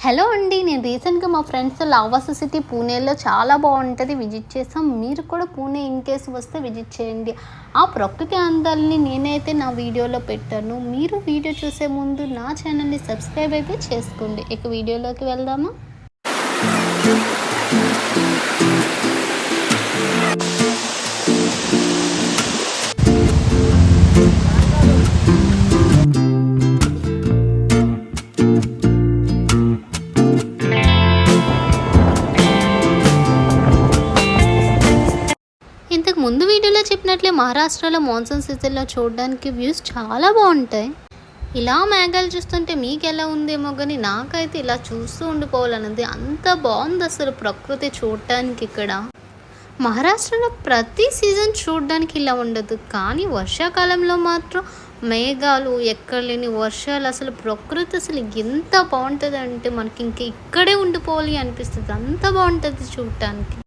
Hello అండి, నేను రీసెంట్గా మా ఫ్రెండ్స్తో లావాసా సిటీ పూణేలో చాలా బాగుంటుంది విజిట్ చేసాం. మీరు కూడా పూణే ఇన్ కేసు వస్తే విజిట్ చేయండి. ఆ ప్రకృతి అందాలని నేనైతే నా వీడియోలో పెట్టాను. మీరు వీడియో చూసే ముందు నా ఛానల్ని సబ్స్క్రైబ్ అయితే చేసుకోండి. ఇక వీడియోలోకి వెళ్దామా? ఇంతకు ముందు వీడియోలో చెప్పినట్లే మహారాష్ట్రలో మాన్సూన్ సీజన్లో చూడడానికి వ్యూస్ చాలా బాగుంటాయి. ఇలా మేఘాలు చూస్తుంటే మీకు ఎలా ఉందేమో కానీ నాకైతే ఇలా చూస్తూ ఉండిపోవాలన్నది, అంత బాగుంది అసలు ప్రకృతి చూడటానికి. ఇక్కడ మహారాష్ట్రలో ప్రతి సీజన్ చూడడానికి ఇలా ఉండదు, కానీ వర్షాకాలంలో మాత్రం మేఘాలు ఎక్కడలేని వర్షాలు, అసలు ప్రకృతి అసలు ఎంత బాగుంటుంది అంటే మనకి ఇంక ఇక్కడే ఉండిపోవాలి అనిపిస్తుంది. అంత బాగుంటుంది చూడటానికి.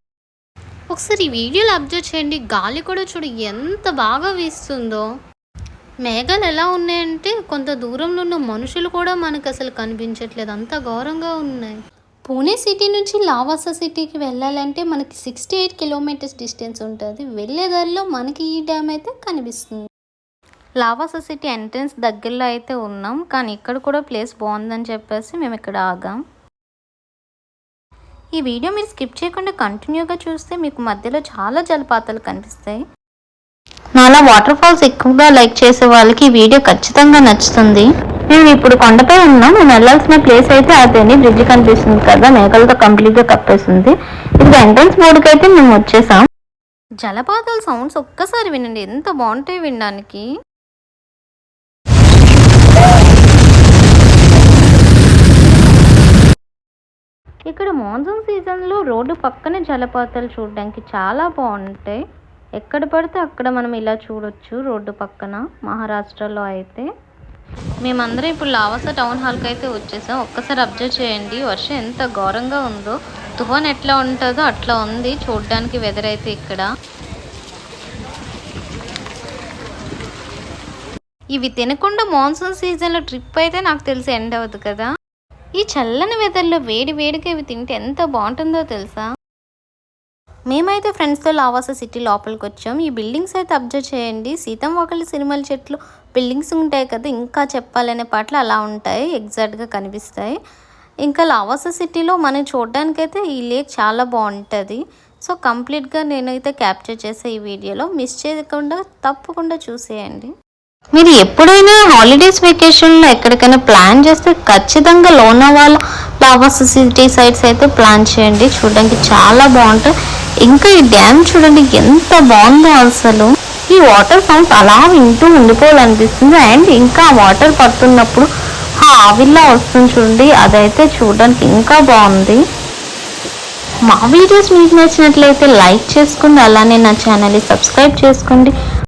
ఒకసారి ఈ వీడియోలో అబ్జర్వ్ చేయండి, గాలి కూడా చూడు ఎంత బాగా వీస్తుందో. మేఘాలు ఎలా ఉన్నాయంటే కొంత దూరంలో ఉన్న మనుషులు కూడా మనకు అసలు కనిపించట్లేదు, అంత ఘోరంగా ఉన్నాయి. పూణే సిటీ నుంచి లావాసా సిటీకి వెళ్ళాలంటే మనకి 68 కిలోమీటర్స్ డిస్టెన్స్ ఉంటుంది. వెళ్ళేదారిలో మనకి ఈ డ్యామ్ అయితే కనిపిస్తుంది. లావాసా సిటీ ఎంట్రన్స్ దగ్గరలో అయితే ఉన్నాం, కానీ ఇక్కడ కూడా ప్లేస్ బాగుందని చెప్పేసి మేము ఇక్కడ ఆగాం. ఈ వీడియో మీరు స్కిప్ చేయకుండా కంటిన్యూగా చూస్తే మీకు మధ్యలో చాలా జలపాతాలు కనిపిస్తాయి. నాలా వాటర్ ఫాల్స్ ఎక్కువగా లైక్ చేసే వాళ్ళకి ఈ వీడియో ఖచ్చితంగా నచ్చుతుంది. మేము ఇప్పుడు కొండపై ఉన్నాం. మేము వెళ్ళాల్సిన ప్లేస్ అయితే అదేని బ్రిడ్జ్ కనిపిస్తుంది కదా, మేఘాలతో కంప్లీట్గా కప్పేస్తుంది. ఇది ఎంట్రన్స్ బోర్డుకి అయితే మేము వచ్చేసాం. జలపాతాల సౌండ్స్ ఒక్కసారి వినండి, ఎంత బాగుంటాయి వినడానికి. ఇక్కడ మాన్సూన్ సీజన్లో రోడ్డు పక్కనే జలపాతాలు చూడడానికి చాలా బాగుంటాయి. ఎక్కడ పడితే అక్కడ మనం ఇలా చూడొచ్చు రోడ్డు పక్కన. మహారాష్ట్రలో అయితే మేమందరం ఇప్పుడు లావాసా టౌన్ హాల్కి అయితే వచ్చేసాం. ఒక్కసారి అబ్జర్వ్ చేయండి, వర్షం ఎంత ఘోరంగా ఉందో, తుఫాన్ ఎట్లా ఉంటుందో అట్లా ఉంది చూడడానికి వెదర్ అయితే ఇక్కడ. ఇవి తినకుండా మాన్సూన్ సీజన్లో ట్రిప్ అయితే నాకు తెలిసి ఎండ్ అవ్వదు కదా. ఈ చల్లని వెదర్లో వేడి వేడిగా ఇవి తింటే ఎంత బాగుంటుందో తెలుసా. మేమైతే ఫ్రెండ్స్తో లావాసా సిటీ లోపలికి వచ్చాం. ఈ బిల్డింగ్స్ అయితే అబ్జర్వ్ చేయండి, సీతంవాకలి సిరిమల చెట్లు బిల్డింగ్స్ ఉంటాయి కదా, ఇంకా చెప్పాలనే పాటలు అలా ఉంటాయి, ఎగ్జాక్ట్గా కనిపిస్తాయి. ఇంకా లావాసా సిటీలో మనం చూడడానికైతే ఈ లేక్ చాలా బాగుంటుంది. సో కంప్లీట్గా నేనైతే క్యాప్చర్ చేసే ఈ వీడియోలో, మిస్ చేయకుండా తప్పకుండా చూసేయండి. మీరు ఎప్పుడైనా హాలిడేస్ వెకేషన్లో ఎక్కడికైనా ప్లాన్ చేస్తే ఖచ్చితంగా లోనావాలా లావాసా సిటీ సైడ్స్ అయితే ప్లాన్ చేయండి, చూడడానికి చాలా బాగుంటుంది. ఇంకా ఈ డ్యామ్ చూడండి ఎంత బాగుందో అసలు. ఈ వాటర్ సౌండ్స్ అలా వింటూ ఉండిపోవాలనిపిస్తుంది. అండ్ ఇంకా వాటర్ పడుతున్నప్పుడు ఆవిల్లా వస్తుంది చూడండి, అదైతే చూడడానికి ఇంకా బాగుంది. మా వీడియోస్ మీకు నచ్చినట్లయితే లైక్ చేసుకోండి, అలానే నా ఛానల్ని సబ్స్క్రైబ్ చేసుకోండి.